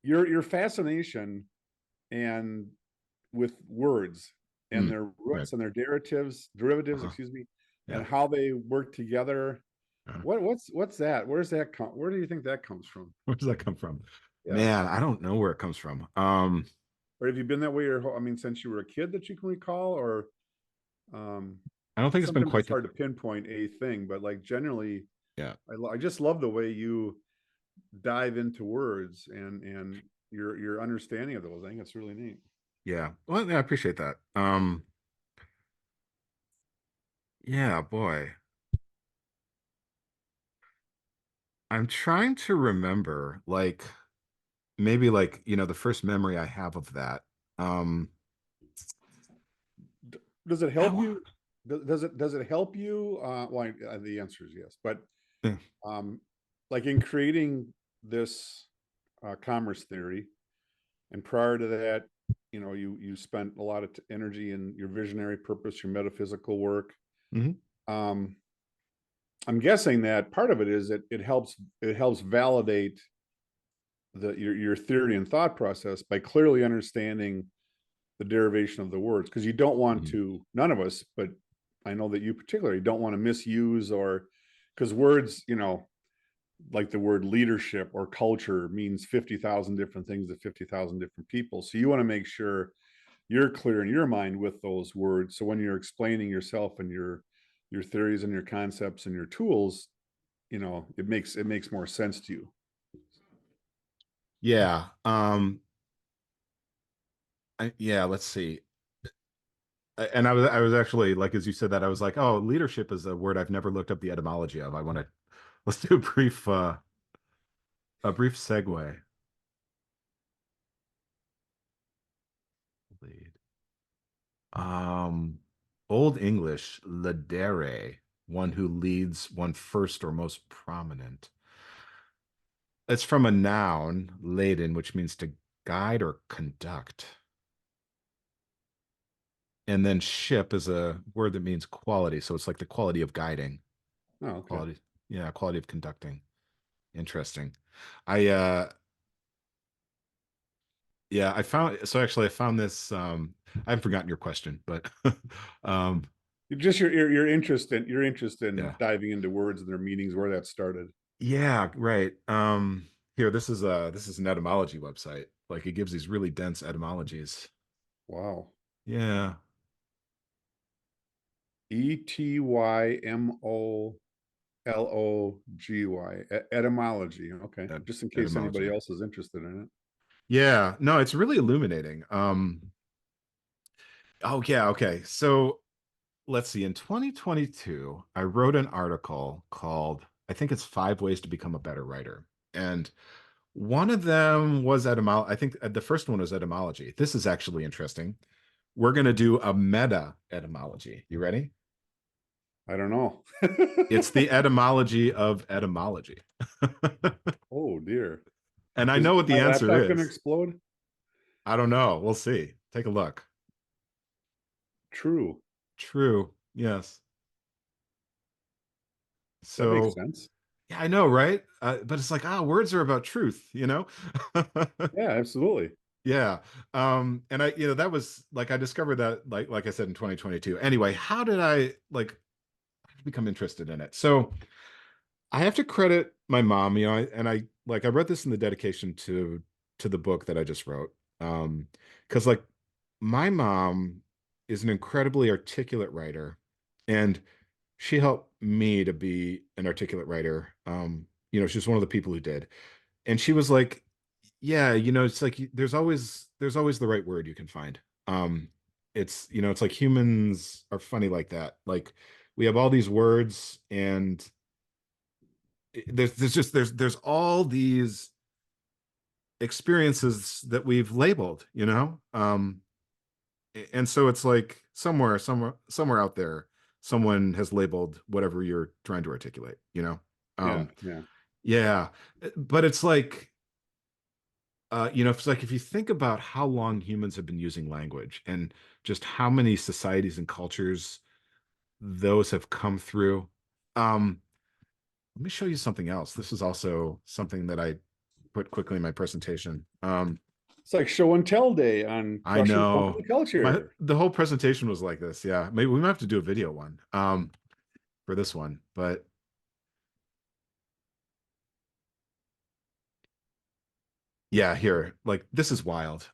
your fascination and with words and Mm, their right. roots and their derivatives, Uh-huh. excuse me, and Yeah. how they work together. Uh, What's that? Where's that come? Where do you think that comes from? where does that come from? Yeah. Man, I don't know where it comes from. Or have you been that way your whole, I mean, since you were a kid that you can recall, or um I don't think it's been sometimes quite it's that. hard to pinpoint a thing, but like generally Yeah. I just love the way you dive into words and your understanding of those. I think it's really neat. Yeah. Well, yeah, I appreciate that. Yeah, boy. I'm trying to remember, like, maybe like, the first memory I have of that. Um, Does it I help wa- you? Does it help you? Well, the answer is yes, but yeah. um, like in creating this commerce theory, and prior to that, you spent a lot of energy in your visionary purpose, your metaphysical work. Mhm. Um, I'm guessing that part of it is that it helps validate your theory and thought process by clearly understanding the derivation of the words, because you don't want Mhm. to, none of us, but I know that you particularly don't want to misuse, or because words, like the word leadership or culture means 50,000 different things to 50,000 different people. So you want to make sure you're clear in your mind with those words. So when you're explaining yourself and your theories and your concepts and your tools, it makes more sense to you. Yeah. Yeah, let's see. And I was actually like, as you said that, I was like, oh, leadership is a word I've never looked up the etymology of. I want to let's do a brief segue. Lead. Um, Old English, ledere, one who leads, one first or most prominent. It's from a noun, laden, which means to guide or conduct. And then ship is a word that means quality. So it's like the quality of guiding, Oh, okay. quality, yeah, quality of conducting. Interesting. I yeah, I found this I haven't forgotten your question, but um Just your interest in yeah. diving into words and their meanings, where that started. Yeah, right. Here, this is an etymology website. Like it gives these really dense etymologies. Wow. Yeah. Etymology. Etymology. Okay. Just in case anybody Etymology. else is interested in it. Yeah, no, it's really illuminating. Oh yeah, okay. So let's see. In 2022, I wrote an article called, I think it's Five Ways to Become a Better Writer. And one of them was etymology. I think the first one was etymology. This is actually interesting. We're going to do a meta etymology. You ready? I don't know. It's the etymology of etymology. Oh dear. And I Is know what the my answer laptop going to is. explode? I don't know. We'll see. Take a look. True. True. Yes. That makes So, sense. yeah, I know, right? But it's like, words are about truth? Yeah, absolutely. Yeah. And that was like I discovered that like I said in 2022. Anyway, how did I like become interested in it? So I have to credit my mom, and I wrote this in the dedication to the book that I just wrote. Because like my mom is an incredibly articulate writer, and she helped me to be an articulate writer. She's one of the people who did. And she was like, yeah, it's like there's always the right word you can find. It's like humans are funny like that. Like we have all these words and there's all these experiences that we've labeled. And so it's like somewhere out there, someone has labeled whatever you're trying to articulate. Yeah, Um, yeah. yeah, but it's like, it's like if you think about how long humans have been using language and just how many societies and cultures those have come through. Let me show you something else. This is also something that I put quickly in my presentation. It's like show and tell day on I Russian punk know culture. the whole presentation was like this. Yeah, maybe we might have to do a video one for this one, but yeah, here, like this is wild.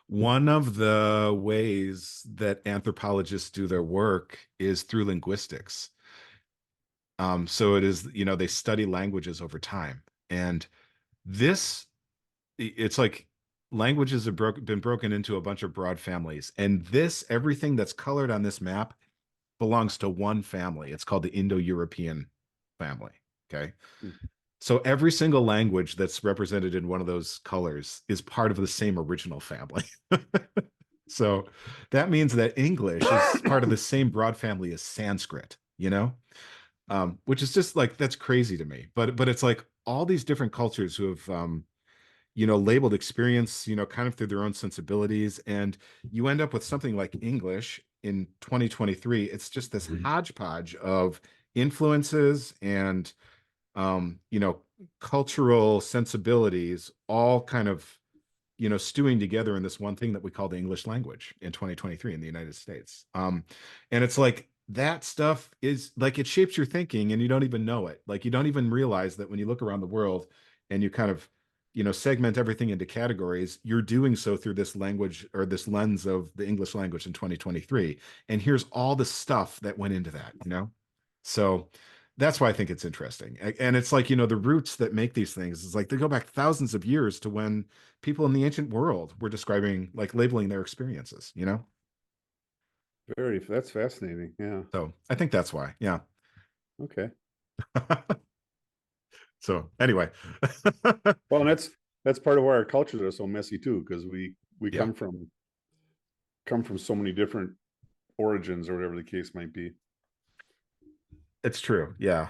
One of the ways that anthropologists do their work is through linguistics. So it is, they study languages over time. And this, it's like languages have been broken into a bunch of broad families. And everything that's colored on this map belongs to one family. It's called the Indo-European family. Okay. Hmm. So every single language that's represented in one of those colors is part of the same original family. So that means that English is part of the same broad family as Sanskrit, which is just like, that's crazy to me. But it's like all these different cultures who have labeled experience, kind of through their own sensibilities. And you end up with something like English in 2023. It's just this hodgepodge of influences and, cultural sensibilities all kind of, stewing together in this one thing that we call the English language in 2023 in the United States. And it's like that stuff is like it shapes your thinking and you don't even know it. Like you don't even realize that when you look around the world and you kind of, segment everything into categories, you're doing so through this language or this lens of the English language in 2023. And here's all the stuff that went into that. So that's why I think it's interesting. And it's like, the roots that make these things is like they go back thousands of years to when people in the ancient world were describing, like labeling their experiences. That's fascinating. Yeah. So I think that's why. Yeah. Okay. So anyway. Well, and that's part of why our cultures are so messy too, because we Yeah, come from so many different origins or whatever the case might be. it's true. Yeah.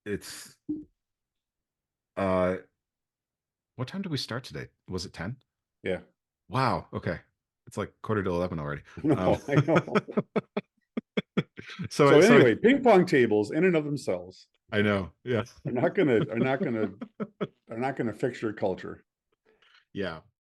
It's uh what time did we start today? Was it 10? Yeah. Wow. Okay. It's like quarter to 11 already. Um, No, I know. so So so anyway, ping pong tables in and of themselves I know. Yeah. are not gonna fix your culture. Yeah.